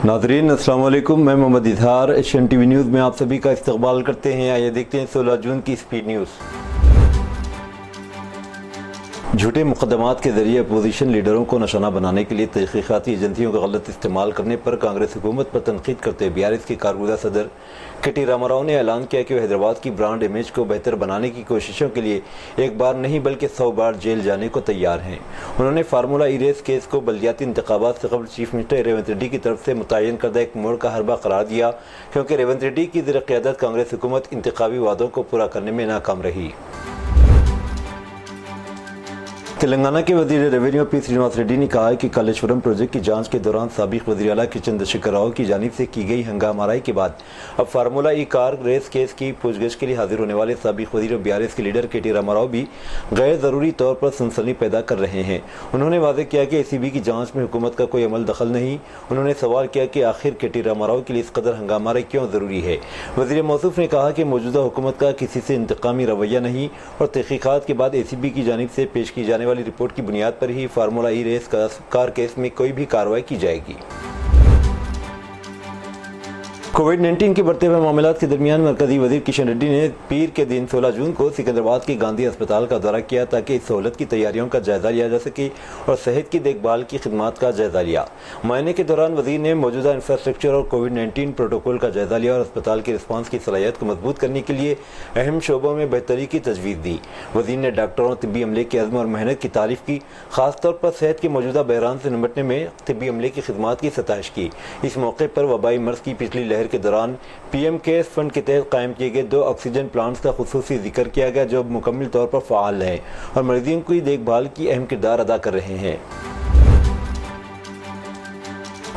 नाज़रीन अस्सलाम वालेकुम, मैं Mohammad Izhar Asian TV news में आप सभी का इस्तकबाल करते हैं। आइए देखते हैं 16 जून की स्पीड न्यूज़। झूठे मुकदमात के जरिए अपोजिशन लीडरों को निशाना बनाने के लिए तहकीकाती एजेंसियों का गलत इस्तेमाल करने पर कांग्रेस हुकूमत पर तनकीद करते हुए बीआरएस के कारगुज़र सदर के.टी. रामाराव ने ऐलान किया कि वह हैदराबाद की ब्रांड इमेज को बेहतर बनाने की कोशिशों के लिए एक बार नहीं बल्कि 100 बार जेल जाने को तैयार हैं। उन्होंने फार्मूला ई रेस केस को बल्दियाती इंतखाबात से कबल चीफ मिनिस्टर रेवंत रेड्डी की तरफ से मुतय्यन करदा एक मोड़ का हरबा करार दिया, क्योंकि रेवंत रेड्डी की ज़ेर क़यादत कांग्रेस हुकूमत इंतखाबी वादों को पूरा करने में नाकाम रही। तेलंगाना के वज़ीर रेवेन्यू पी श्रीनिवास रेड्डी ने कहा है कि कालेश्वरम प्रोजेक्ट की जांच के दौरान साबिक वज़ीर आला के चंद्रशेखर राव की जानिब से की गई हंगामाराई के बाद अब फार्मूला ई कार रेस केस की पूछगछ के लिए हाजिर होने वाले साबिक वज़ीर और बीआरएस के लीडर के.टी. रामाराव भी गैर ज़रूरी तौर पर सनसनी पैदा कर रहे हैं। उन्होंने वाज़ेह किया कि ACB की जाँच में हुकूमत का कोई अमल दखल नहीं। उन्होंने सवाल किया कि आखिर के.टी. रामाराव के लिए इस कदर हंगामाराई क्यों ज़रूरी है। वज़ीर मौसूफ ने कहा कि मौजूदा हुकूमत का किसी से इंतकामी रवैया नहीं और तहकीकात के बाद ACB की जानिब से पेश की जाने वाली रिपोर्ट की बुनियाद पर ही फार्मूला ई रेस कार केस में कोई भी कार्रवाई की जाएगी। कोविड-19 के बढ़ते हुए मामलात के दरमियान मरकजी वजीर किशन रेड्डी ने पीर के दिन 16 जून को सिकंदराबाद के गांधी अस्पताल का दौरा किया ताकि इस सहूलत की तैयारियों का जायजा लिया जा सके और सेहत की देखभाल की खिदमात का जायजा लिया। मुआयने के दौरान वजीर ने मौजूदा इंफ्रास्ट्रक्चर और कोविड-19 प्रोटोकॉल का जायजा लिया और अस्पताल के रिस्पांस की सलाहियत को मजबूत करने के लिए अहम शोबों में बेहतरी की तजवीज़ दी। वजीर ने डॉक्टरों और तिब्बी अमले के अज़्म और मेहनत की तारीफ की, खासतौर पर सेहत के मौजूदा बहरान से निपटने में तिब्बी अमले की खिदमात की सताइश की। इस मौके पर वबाई मर्ज़ की पिछली लहर के दौरान PM केयर्स फंड के तहत कायम किए गए 2 ऑक्सीजन प्लांट्स का खुसूसी जिक्र किया गया, जो मुकम्मल तौर पर फ़ाल हैं और मरीजों की देखभाल की अहम किरदार अदा कर रहे हैं।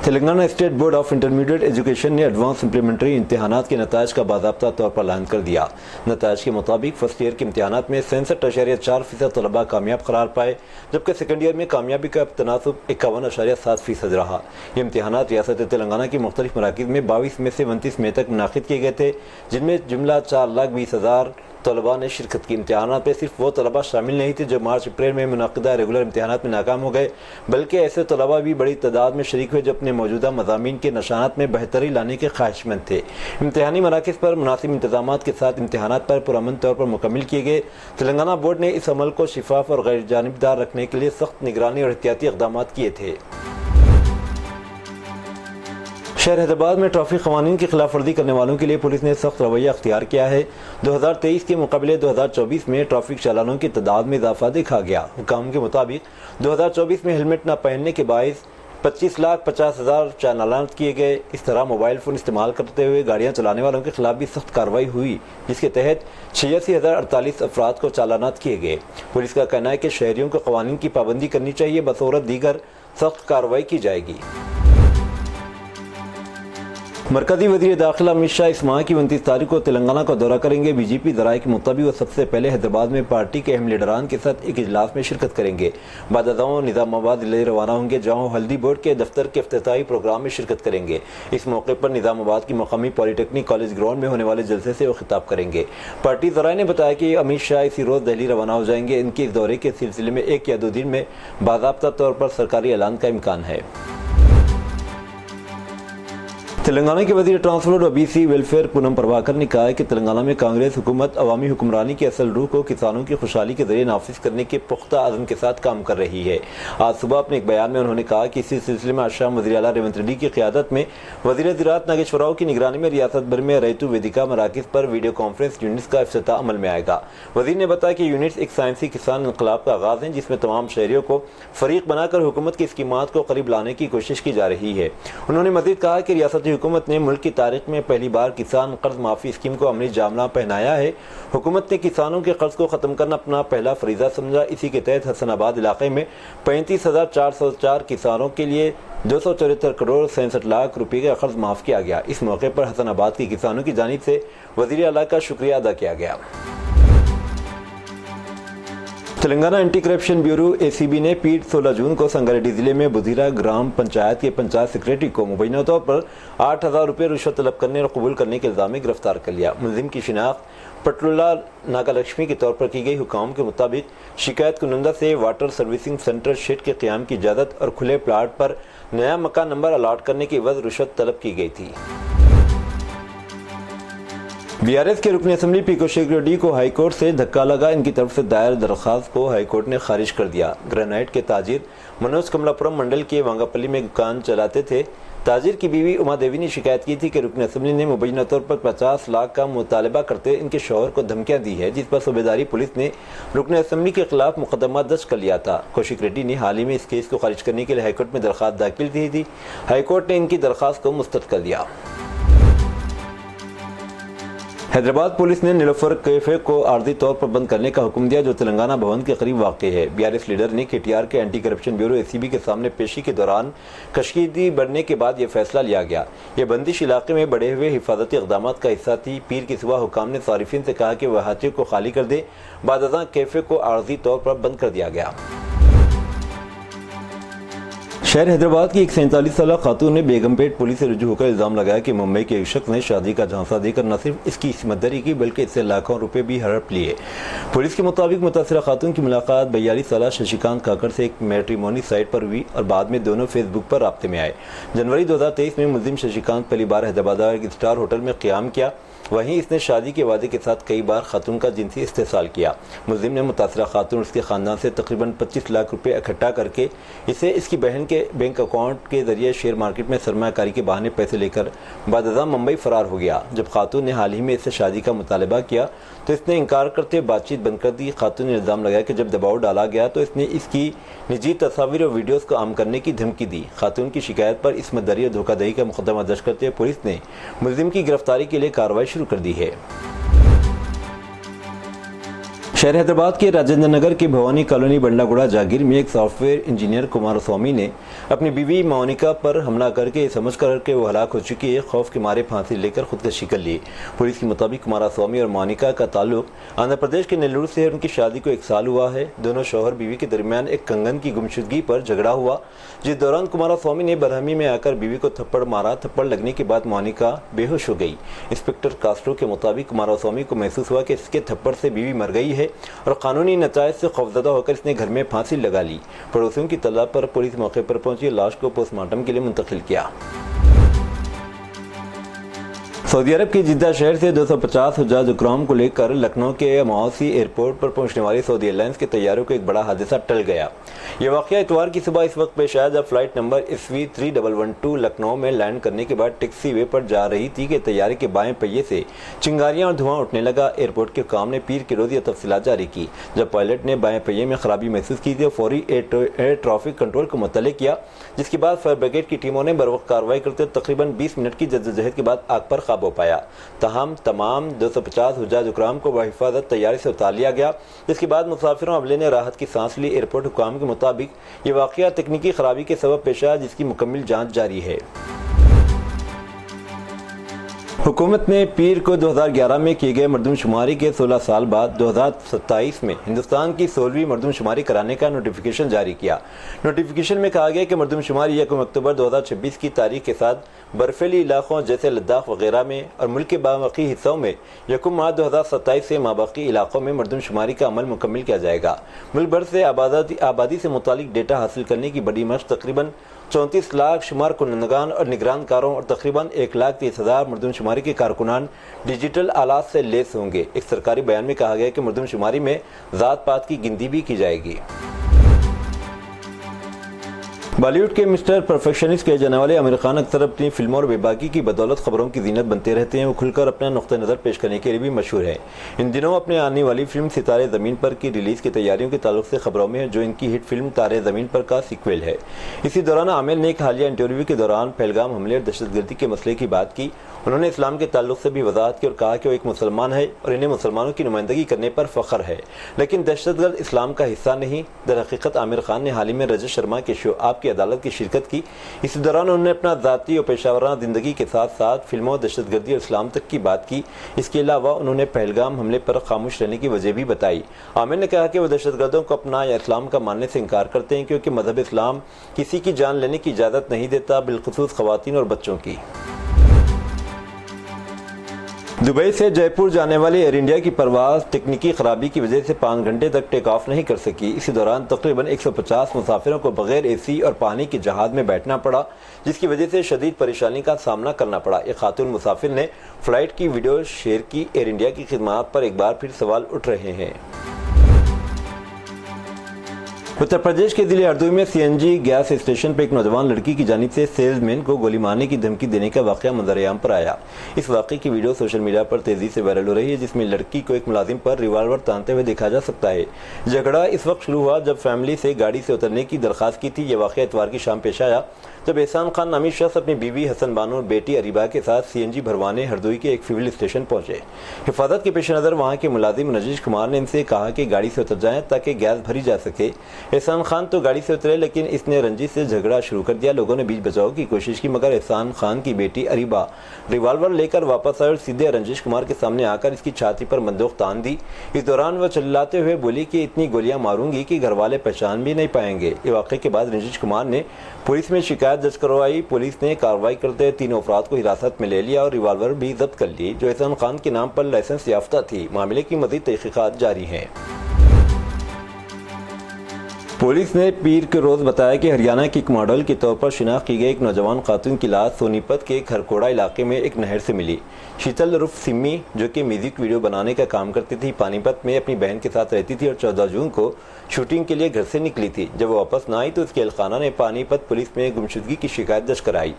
Telangana state board of intermediate education ने एडवांस सप्लीमेंट्री इम्तिहानात के नताज का बाज़ाब्ता तौर पर ऐलान कर दिया। नताज के मुताबिक फर्स्ट ईयर के इम्तिहानात में 67.4% तलबा कामयाब करार पाए, जबकि सेकेंड ईयर में कामयाबी का तनासुब 51.7% रहा। ये इम्तिहानात रियासत तेलंगाना की मुख्तलिफ मराकिज़ में 22 में से 29 मई तक मुनाकिद किए गए थे, जिनमें जुमला 4,20,000 तलबा ने शिरकत की। इम्तिहानात में सिर्फ वो तलबा शामिल नहीं थे जो मार्च अप्रैल में मुनाकिदा रेगुलर इम्तिहानात में नाकाम हो गए, बल्कि ऐसे तलबा भी बड़ी तादाद में शरीक हुए जो अपने मौजूदा मज़ामीन के नशानात में बेहतरी लाने के ख्वाहिशमंद थे। इम्तिहानी मराकिज़ पर मुनासिब इंतजामात के साथ इम्तिहानात पर पुरअमन तौर पर मुकम्मल किए गए। तेलंगाना बोर्ड ने इस अमल को शिफाफ और गैर जानिबदार रखने के लिए सख्त निगरानी और एहतियाती इक़दामात किए थे। शहर हैदराबाद में ट्रैफिक क़वानीन की खिलाफ वर्जी करने वालों के लिए पुलिस ने सख्त रवैया अख्तियार किया है। 2023 के मुकाबले 2024 में ट्रैफिक चालानों की तादाद में इजाफा देखा गया। हुकाम के मुताबिक 2024 में हेलमेट न पहनने के बायस 25,50,000 चालान किए गए। इस तरह मोबाइल फ़ोन इस्तेमाल करते हुए गाड़ियाँ चलाने वालों के खिलाफ भी सख्त कार्रवाई हुई, जिसके तहत 86,048 अफराद को चालानात किए गए। पुलिस का कहना है कि शहरियों को क़वानीन की पाबंदी करनी चाहिए, बसौरत दीगर सख्त कार्रवाई की जाएगी। मरकजी वज़ीर दाखिला अमित शाह इस माह की 29 तारीख को तेलंगाना का दौरा करेंगे। बीजेपी ज़राए के मुताबिक वो सबसे पहले हैदराबाद में पार्टी के अहम लीडरान के साथ एक इजलास में शिरकत करेंगे। बाद निज़ामाबाद जिले रवाना होंगे, जहाँ हल्दी बोर्ड के दफ्तर के इफ्तिताही प्रोग्राम में शिरकत करेंगे। इस मौके पर निज़ामाबाद की मकामी पॉलीटेक्निक कॉलेज ग्राउंड में होने वाले जलसे से वो खिताब करेंगे। पार्टी ज़राए ने बताया कि अमित शाह इसी रोज़ दिल्ली रवाना हो जाएंगे। इनके इस दौरे के सिलसिले में 1 या 2 दिन में बाज़ाब्ता तौर पर सरकारी ऐलान का इम्कान है। तेलंगाना के वज़ीर ट्रांसपोर्ट और BC वेलफेयर पूनम प्रभाकर ने कहा है कि तेलंगाना में कांग्रेस हुकूमत अवामी हुक्मरानी की असल रूह को किसानों की खुशहाली के जरिए नाफिज करने के पुख्ता अज़्म के साथ काम कर रही है। आज सुबह अपने एक बयान में उन्होंने कहा कि इसी सिलसिले में आज शाम वज़ीर आला रेवंत रेड्डी की क़यादत में वज़ीर ज़राअत नागेश्वर राव की निगरानी में रियासत भर में रैतु वेदिका मराकिज़ पर वीडियो कॉन्फ्रेंस यूनिट्स का इफ्तिताह अमल में आएगा। वज़ीर ने बताया कि यूनिट्स एक साइंसी किसान इनकलाब का आगाज़ है, जिसमें तमाम शहरियों को फ़रीक बनाकर हुकूमत की स्कीमात को करीब लाने की कोशिश की जा रही है। उन्होंने मज़ीद कहा कि रियासती हुकूमत ने मुल्क की तारीख में पहली बार किसान कर्ज माफ़ी स्कीम को अमली जामला पहनाया है। हुकूमत ने किसानों के कर्ज को ख़त्म करना अपना पहला फरीज़ा समझा। इसी के तहत हसनाबाद इलाके में 35,404 किसानों के लिए 274 करोड़ 67 लाख रुपये का कर्ज माफ़ किया गया। इस मौके पर हसनाबाद के किसानों की जानिब से वज़ीर आला का शुक्रिया अदा किया गया। Telangana anti corruption bureau ACB ने पीर 16 जून को संगारेड्डी जिले में बुधीरा ग्राम पंचायत के पंचायत सेक्रेटरी को मुबैना तौर पर 8,000 रुपये रिश्वत तलब करने और कबूल करने के इल्ज़ाम में गिरफ्तार कर लिया। मुलजिम की शिनाख्त پٹرولا ناگا لکشمی کے طور پر کی گئی حکام کے مطابق شکایت کنندہ سے واٹر سروسنگ سینٹر شیڈ کے قیام کی اجازت اور کھلے پلاٹ پر نیا مکان نمبر الاٹ کرنے کی عوض رشوت طلب کی گئی تھی۔ BRS کے رکن اسمبلی پیکو شیخ ریڈی کو ہائی کورٹ سے دھکا لگا۔ ان کی طرف سے دائر درخواست کو ہائی کورٹ نے خارج کر دیا۔ گرینائٹ کے تاجر منوج کملاپورم منڈل کے وانگاپلی میں دکان چلاتے تھے۔ تاجر کی بیوی اما دیوی نے شکایت کی تھی کہ رکن اسمبلی نے مبینہ طور پر 50 لاکھ کا مطالبہ کرتے ان کے شوہر کو دھمکیاں دی ہے، جس پر صوبیداری پولیس نے رکن اسمبلی کے خلاف مقدمہ درج کر لیا تھا۔ کوشک ریڈی نے حال ہی میں اس کیس کو خارج کرنے کے لیے ہائی کورٹ میں درخواست داخل کی تھی۔ ہائی کورٹ نے ان کی درخواست کو مسترد کر دیا۔ حیدرآباد پولیس نے نیلوفر کیفے کو عارضی طور پر بند کرنے کا حکم دیا، جو تلنگانہ بھون کے قریب واقع ہے۔ BRS لیڈر نے KTR کے اینٹی کرپشن بیورو ACB کے سامنے پیشی کے دوران کشیدگی بڑھنے کے بعد یہ فیصلہ لیا گیا۔ یہ بندش علاقے میں بڑھے ہوئے حفاظتی اقدامات کا حصہ تھی۔ پیر کی صبح حکام نے صارفین سے کہا کہ وہ احاطے کو خالی کر دے، بعد ازاں کیفے کو عارضی طور پر بند کر دیا گیا۔ شہر حیدرآباد کی ایک 47 سالہ خاتون نے بیگم پیٹ پولیس سے رجوع ہو کر الزام لگایا کہ ممبئی کے ایک شخص نے شادی کا جھانسا دے کر نہ صرف اس کی عصمت دری کی بلکہ اس سے لاکھوں روپے بھی ہڑپ لیے۔ پولیس کے مطابق متاثرہ خاتون کی ملاقات 42 سالہ ششیکانت کاکڑ سے ایک میٹریمونی سائٹ پر ہوئی اور بعد میں دونوں فیس بک پر رابطے میں آئے۔ جنوری 2023 میں ملزم ششیکانت پہلی بار حیدرآباد ایک اسٹار ہوٹل میں قیام کیا۔ وہیں اس نے شادی کے وعدے کے ساتھ کئی بار خاتون کا جنسی استحصال کیا۔ ملزم نے متاثرہ خاتون اور اس کے خاندان سے تقریباً 25 لاکھ روپے اکٹھا کر کے اسے اس کی بہن کے بینک اکاؤنٹ کے ذریعے شیئر مارکیٹ میں سرمایہ کاری کے بہانے پیسے لے کر بعد ازاں ممبئی فرار ہو گیا۔ جب خاتون نے حال ہی میں اس سے شادی کا مطالبہ کیا تو اس نے انکار کرتے بات چیت بند کر دی۔ خاتون نے الزام لگایا کہ جب دباؤ ڈالا گیا تو اس نے اس کی نجی تصاویر اور ویڈیوز کو عام کرنے کی دھمکی دی۔ خاتون کی شکایت پر عصمت دری اور دھوکہ دہی کا مقدمہ درج کرتے ہوئے پولیس نے ملزم کی گرفتاری کے لیے کارروائی شروع کر دی ہے۔ شہر حیدرآباد کے راجندر نگر کے بھوانی کالونی بنڈا گوڑا جاگیر میں ایک soft where engineer Kumar Swami نے اپنی بیوی مونیکا پر حملہ کر کے سمجھ کر کہ وہ ہلاک ہو چکی ہے، خوف کے مارے پھانسی لے کر خودکشی کر لی۔ پولیس کے مطابق کمارا سوامی اور مونیکا کا تعلق آندھرا پردیش کے نیلور سے ہے۔ ان کی شادی کو 1 سال ہوا ہے۔ دونوں شوہر بیوی کے درمیان ایک کنگن کی گمشدگی پر جھگڑا ہوا، جس دوران کمارا سوامی نے برہمی میں آ کر بیوی کو تھپڑ مارا۔ تھپڑ لگنے کے بعد مونیکا بے ہوش ہو گئی۔ انسپکٹر کاسٹرو کے مطابق کمارا سوامی کو محسوس ہوا کہ اس کے تھپڑ سے بیوی مر گئی ہے اور قانونی نتائج سے خوفزدہ ہو کر اس نے گھر میں پھانسی لگا لی۔ پڑوسیوں کی اطلاع پر پولیس موقع پر پہنچی، لاش کو پوسٹ مارٹم کے لیے منتقل کیا۔ سعودی عرب کے جدہ شہر سے 250 حجاج اکرام کو لے کر لکھنؤ کے مواسی ایئرپورٹ پر پہنچنے والی سعودی ایئر لائنز کے طیاروں کو ایک بڑا حادثہ ٹل گیا۔ یہ واقعہ اتوار کی صبح اس وقت پیش آیا جب فلائٹ نمبر SV 3112 لکھنؤ میں لینڈ کرنے کے بعد ٹیکسی وے پر جا رہی تھی کہ طیارے کے بائیں پہیے سے چنگاریاں اور دھواں اٹھنے لگا۔ ایئرپورٹ کے حکام نے پیر کی روز یہ تفصیلات جاری کی۔ جب پائلٹ نے بائیں پہیے میں خرابی محسوس کی تھی، فوری ایئر ٹریفک کنٹرول کو مطلع کیا، جس کے بعد فائر بریگیڈ کی ٹیموں نے بروقت کارروائی کرتے تقریباً 20 منٹ کی جدوجہد کے بعد آگ پر قابو پایا۔ تاہم تمام 250 حجاج اکرام کو بحفاظت طیارے سے اتار لیا گیا، جس کے بعد مسافروں عملے نے راحت کی سانس لی۔ ایئرپورٹ حکام کے مطابق یہ واقعہ تکنیکی خرابی کے سبب پیش آیا، جس کی مکمل جانچ جاری ہے۔ حکومت نے پیر کو 2011 میں کیے گئے مردم شماری کے 16 سال بعد 2027 میں ہندوستان کی 16ویں مردم شماری کرانے کا نوٹیفیکیشن جاری کیا۔ نوٹیفیکیشن میں کہا گیا کہ مردم شماری 1 اکتوبر 2026 کی تاریخ کے ساتھ برفیلی علاقوں جیسے لداخ وغیرہ میں اور ملک کے باقی حصوں میں 1 مارچ 2027 سے ماباقی علاقوں میں مردم شماری کا عمل مکمل کیا جائے گا۔ ملک بھر سے آبادی سے متعلق ڈیٹا حاصل کرنے کی بڑی مشق تقریباً 34 لاکھ شمار کنندگان اور نگران کاروں اور تقریباً 1,30,000 مردم شماری کے کارکنان ڈیجیٹل آلات سے لیس ہوں گے۔ ایک سرکاری بیان میں کہا گیا کہ مردم شماری میں ذات پات کی گنتی بھی کی جائے گی۔ بالی ووڈ کے مسٹر پرفیکشنسٹ کہے جانے والے عامر خان اکثر اپنی فلموں اور بے باکی کی بدولت خبروں کی زینت بنتے رہتے ہیں۔ وہ کھل کر اپنا نقطہ نظر پیش کرنے کے لیے بھی مشہور ہے۔ ان دنوں اپنے آنے والی فلم ستارے زمین پر کی ریلیز کی تیاریوں کے تعلق سے خبروں میں ہے، جو ان کی ہٹ فلم تارے زمین پر کا سیکویل ہے۔ اسی دوران عامر نے ایک حالیہ انٹرویو کے دوران پہلگام حملے اور دہشت گردی کے مسئلے کی بات کی۔ انہوں نے اسلام کے تعلق سے بھی وضاحت کی اور کہا کہ وہ ایک مسلمان ہے اور انہیں مسلمانوں کی نمائندگی کرنے پر فخر ہے، لیکن دہشت گرد اسلام کا حصہ نہیں۔ در حقیقت عامر خان نے حال ہی میں رجت شرما کے شو آپ کی عدالت کی شرکت کی۔ اسی دوران انہوں نے اپنا ذاتی اور پیشہ ورانہ زندگی کے ساتھ ساتھ فلموں، دہشت گردی اور اسلام تک کی بات کی۔ اس کے علاوہ انہوں نے پہلگام حملے پر خاموش رہنے کی وجہ بھی بتائی۔ عامر نے کہا کہ وہ دہشت گردوں کو اپنا یا اسلام کا ماننے سے انکار کرتے ہیں، کیونکہ مذہب اسلام کسی کی جان لینے کی اجازت نہیں دیتا، بالخصوص خواتین اور بچوں کی۔ दुबई से जयपुर जाने वाली एयर इंडिया की परवाज तकनीकी खराबी की वजह से 5 घंटे तक टेक ऑफ नहीं कर सकी। इसी दौरान तकरीबन 150 मुसाफिरों को बगैर एसी और पानी के जहाज में बैठना पड़ा, जिसकी वजह से शदीद परेशानी का सामना करना पड़ा। एक खातून मुसाफिर ने फ्लाइट की वीडियो शेयर की। एयर इंडिया की खिदमत पर एक बार फिर सवाल उठ रहे हैं। उत्तर प्रदेश के जिले हरदोई में सीएनजी गैस स्टेशन पर एक नौजवान लड़की की जानिब से सेल्समैन को गोली मारने की धमकी देने का वाकया मंजर-ए-आम पर आया। इस वाकये की वीडियो सोशल मीडिया पर तेजी से वायरल हो रही है, जिसमें लड़की को एक मुलाजिम पर रिवॉल्वर तानते हुए देखा जा सकता है। झगड़ा इस वक्त शुरू हुआ जब फैमिली से गाड़ी से उतरने की दरख्वास्त की थी। यह वाकया इतवार की शाम पेश आया जब एहसान खान नामी शख्स अपनी बीवी हसन बानो और बेटी अरीबा के साथ सीएनजी भरवाने हरदोई के एक फ्यूल स्टेशन पहुंचे। हिफाजत के पेश नज़र वहां के मुलाजिम नजीश कुमार ने इनसे कहा कि गाड़ी से उतर जाएं ताकि गैस भरी जा सके। एहसान खान तो गाड़ी से उतरे, लेकिन इसने रंजिश से झगड़ा शुरू कर दिया। लोगों ने बीच बचाव की कोशिश की, मगर एहसान खान की बेटी अरीबा रिवॉल्वर लेकर वापस आए और सीधे रंजिश कुमार के सामने आकर इसकी छाती पर बंदूक तान दी। इस दौरान वह चिल्लाते हुए बोली कि इतनी गोलियां मारूंगी कि घर वाले पहचान भी नहीं पाएंगे। इस वाक़े के बाद रंजिश कुमार ने पुलिस में शिकायत दर्ज करवाई। पुलिस ने कार्रवाई करते 3 अफराद को हिरासत में ले लिया और रिवॉल्वर भी जब्त कर ली, जो एहसान खान के नाम पर लाइसेंस याफ्ता थी। मामले की मज़ीद तहकीकात जारी हैं। पुलिस ने पीर के रोज़ बताया कि हरियाणा की एक मॉडल के तौर पर शिनाख्त की गई एक नौजवान खातून की लाश सोनीपत के खरकोड़ा इलाके में एक नहर से मिली। शीतल रुफ सिम्मी, जो कि म्यूजिक वीडियो बनाने का काम करती थी, पानीपत में अपनी बहन के साथ रहती थी और 14 जून को शूटिंग के लिए घर से निकली थी। जब वो वापस न आई तो उसके अहलखाना ने पानीपत पुलिस में गुमशुदगी की शिकायत दर्ज कराई।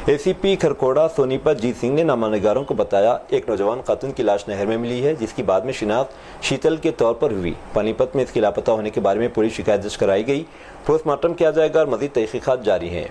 एसीपी खरकोड़ा सोनीपत जीत सिंह ने नामानिगारों को बताया एक नौजवान खातून की लाश नहर में मिली है, जिसकी बाद में शिनाख्त शीतल के तौर पर हुई। पानीपत में इसके लापता होने के बारे में पुलिस शिकायत दर्ज कराई गई। पोस्टमार्टम किया जाएगा और मज़ीद तहकीकात जारी हैं।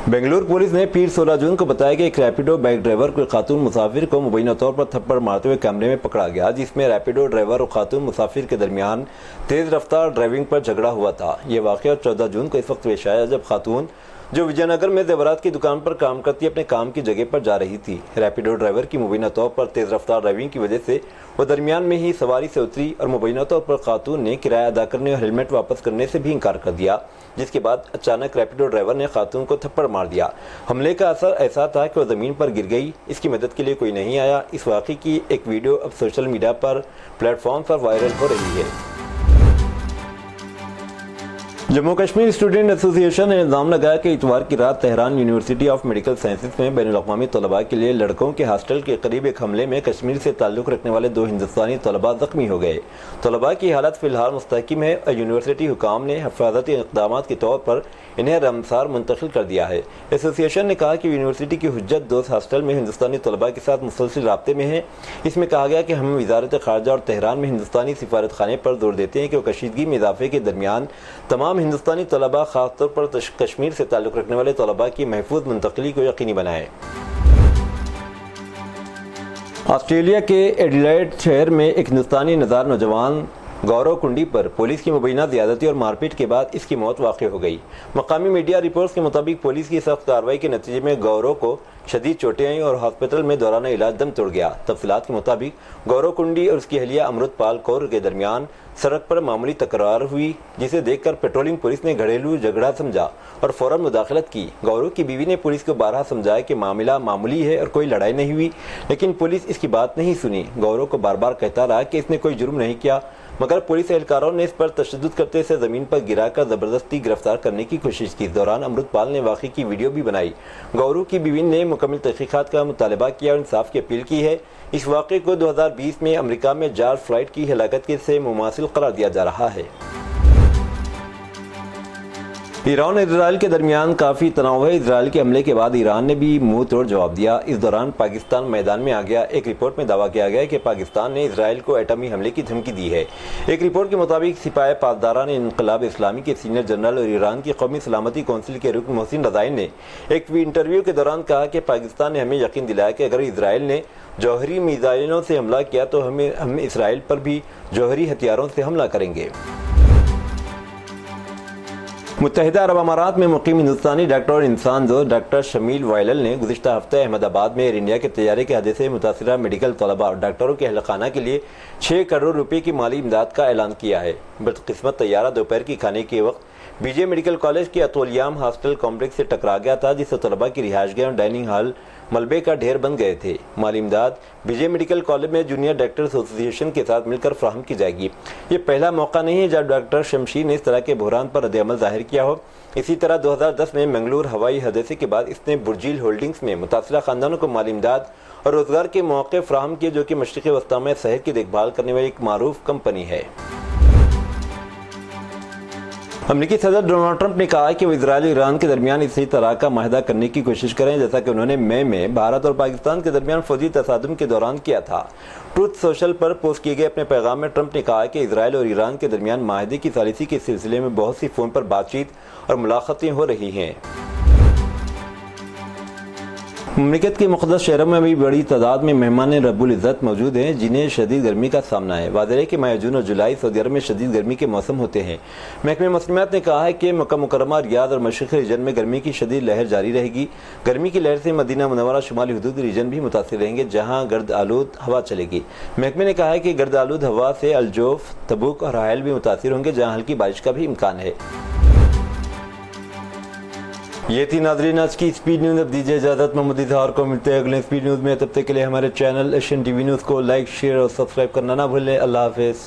बेंगलुरु पुलिस ने पीर 16 जून को बताया कि एक रैपिडो बाइक ड्राइवर को खातून मुसाफिर को मुबैना तौर पर थप्पड़ मारते हुए कैमरे में पकड़ा गया, जिसमें रैपिडो ड्राइवर और खातून मुसाफिर के दरमियान तेज रफ्तार ड्राइविंग पर झगड़ा हुआ था। यह वाकया 14 जून को इस वक्त पेश आया जब खातून, जो विजयनगर में जेवरात की दुकान पर काम करती, अपने काम की जगह पर जा रही थी। रैपिडो ड्राइवर की मुबैना तौर पर तेज रफ्तार ड्राइविंग की वजह से वो दरमियान में ही सवारी से उतरी और मुबैना तौर पर खातून ने किराया अदा करने और हेलमेट वापस करने से भी इनकार कर दिया, जिसके बाद अचानक रैपिडो ड्राइवर ने खातून को थप्पड़ मार दिया। हमले का असर ऐसा था कि वह ज़मीन पर गिर गई। इसकी मदद के लिए कोई नहीं आया। इस वाक़े की एक वीडियो अब सोशल मीडिया पर प्लेटफॉर्म पर वायरल हो रही है। जम्मू कश्मीर स्टूडेंट एसोसिएशन ने इल्ज़ाम लगाया कि इतवार की रात Tehran university of medical sciences में बैनुल-अक़वामी तलबा के लिए लड़कों के हॉस्टल के करीब एक हमले में कश्मीर से ताल्लुक़ रखने वाले 2 हिंदुस्तानी तलबा ज़ख्मी हो गए। तलबा की हालत फ़िलहाल मुस्तहकिम है और यूनिवर्सिटी हुकाम ने हिफाजती इक़दामात के तौर पर इन्हें रमसार मुंतकिल कर दिया है। एसोसिएशन ने कहा कि यूनिवर्सिटी की हुज्जत दोस्त हॉस्टल में हिंदुस्तानी तलबा के साथ मुसलसल राब्ते में है। इसमें कहा गया कि हम वज़ारत ख़ारजा और तेहरान में हिंदुस्तानी सिफारत खाने पर जोर देते हैं कि वो कशीदगी में इजाफे के दरमियान तमाम हिंदुस्तानी तलबा खासतौर पर कश्मीर से ताल्लुक़ रखने वाले तलबा की महफूज मुंतकली को यकीनी बनाएं। ऑस्ट्रेलिया के एडिलेड शहर में एक हिंदुस्तानी नज़ार नौजवान गौरव कुंडी पर पुलिस की मुबैना ज़्यादती और मारपीट के बाद इसकी मौत वाक़ हो गई। मकामी मीडिया रिपोर्ट्स के मुताबिक पुलिस की सख्त कार्रवाई के नतीजे में गौरव को शदीद चोटें आई और हॉस्पिटल में दौरान इलाज दम तोड़ गया। तफसीलात के मुताबिक गौरव कुंडी और उसकी अहलिया अमृतपाल कौर के दरमियान सड़क पर मामूली तकरार हुई, जिसे देखकर पेट्रोलिंग पुलिस ने घरेलू झगड़ा समझा और फौरन मुदाखलत की। गौरव की बीवी ने पुलिस को बारहा समझाया कि मामला मामूली है और कोई लड़ाई नहीं हुई, लेकिन पुलिस इसकी बात नहीं सुनी। गौरव को बार बार कहता रहा कि इसने कोई जुर्म नहीं किया, मगर पुलिस एहलकारों ने इस पर तशद्दुद करते इसे ज़मीन पर गिराकर ज़बरदस्ती गिरफ्तार करने की कोशिश की। इस दौरान अमृतपाल ने वाक़े की वीडियो भी बनाई। गौरव की बीवी ने मुकम्मल तहक़ीक़ात का मुतालबा किया और इंसाफ की अपील की है। इस वाक़े को 2020 में अमेरिका में जॉर्ज फ्लॉयड की हलाकत से मुमासिल करार दिया जा रहा है। ईरान और इजराइल के दरमियान काफ़ी तनाव है। इजराइल के हमले के बाद ईरान ने भी मुंह तोड़ जवाब दिया। इस दौरान पाकिस्तान मैदान में आ गया। एक रिपोर्ट में दावा किया गया कि पाकिस्तान ने इजराइल को एटमी हमले की धमकी दी है। एक रिपोर्ट के मुताबिक सिपाही पासदारान इनकलाब इस्लामी के सीनियर जनरल और ईरान की कौमी सलामती कौंसिल के रुकन मोहसिन रज़ाई ने एक इंटरव्यू के दौरान कहा कि पाकिस्तान ने हमें यकीन दिलाया कि अगर इजराइल ने जौहरी मिसाइलों से हमला किया तो हम इसराइल पर भी जौहरी हथियारों से हमला करेंगे। मुत्तहिदा अरब अमारात में मुकीम हिंदुस्तानी डॉक्टर और इंसान दोस्त डॉक्टर शमील वाइलल ने गुज़िश्ता हफ्ते अहमदाबाद में एयर इंडिया के तैयारे के हादसे से मुतासिरा मेडिकल तलबा और डॉक्टरों के अहलखाना के लिए 6 करोड़ रुपए की माली इमदाद का ऐलान किया है। बदकिस्मत तैयारा दोपहर की खाने के वक्त BJ मेडिकल कॉलेज के अतोलियाम हॉस्टल कॉम्प्लेक्स से टकरा गया था, जिससे तलबा की रिहायशगाह और डाइनिंग हॉल मलबे का ढेर बन गए थे। माली इमदाद BJ मेडिकल कॉलेज में जूनियर डॉक्टर्स एसोसिएशन के साथ मिलकर फराहम की जाएगी। ये पहला मौका नहीं है जब डॉक्टर शमशीर ने इस तरह के बहरान पर रद्द-ए-अमल जाहिर किया हो। इसी तरह 2010 में मंगलूर हवाई हादसे के बाद इसने बुर्जिल होल्डिंग्स में मुतासिरा खानदानों को माली इमदाद और रोजगार के मौके फराहम किए, जो कि मशरिक़ी वस्ता में सेहत की देखभाल करने वाली एक मारूफ कंपनी है। अमेरिकी सदर डोनाल्ड ट्रंप ने कहा कि वो इजराइल और ईरान के दरमियान इसी तरह का माहिदा करने की कोशिश करें जैसा कि उन्होंने मई में भारत और पाकिस्तान के दरमियान फौजी तसादुम के दौरान किया था। ट्रूथ सोशल पर पोस्ट किए गए अपने पैगाम में ट्रंप ने कहा कि इजराइल और ईरान के दरमियान माहिदे की सालिसी के सिलसिले में बहुत सी फ़ोन पर बातचीत और मुलाकातें हो रही हैं। मुमलिकत के मुक़द्दस शहरों में भी बड़ी तादाद में मेहमान रब्बुल इज़्ज़त मौजूद हैं, जिन्हें शदीद गर्मी का सामना है। वाज़ेह है कि माह जून और जुलाई सऊदी अरब में शदीद गर्मी के मौसम होते हैं। महकमे मौसमियात ने कहा है कि मक्का मुकर्रमा, रियाद और मशरिक़ी रीजन में गर्मी की शदीद लहर जारी रहेगी। गर्मी की लहर से मदीना मुनव्वरा शुमाली हुदूद रीजन भी मुतासिर रहेंगे, जहाँ गर्द आलूद हवा चलेगी। महकमे ने कहा है कि गर्द आलूद हवा से अलजोफ, तबुक और हायल भी मुतासिर होंगे, जहाँ हल्की बारिश का भी इम्कान है। ये थी नाज़रीन आज की स्पीड न्यूज़। अब दीजिए इजाज़त, मोहम्मद इजहार को मिलते हैं अगले स्पीड न्यूज़ में। तब तक के लिए हमारे चैनल एशियन टीवी न्यूज़ को लाइक, शेयर और सब्सक्राइब करना ना भूलें। अल्लाह हाफ़िज़।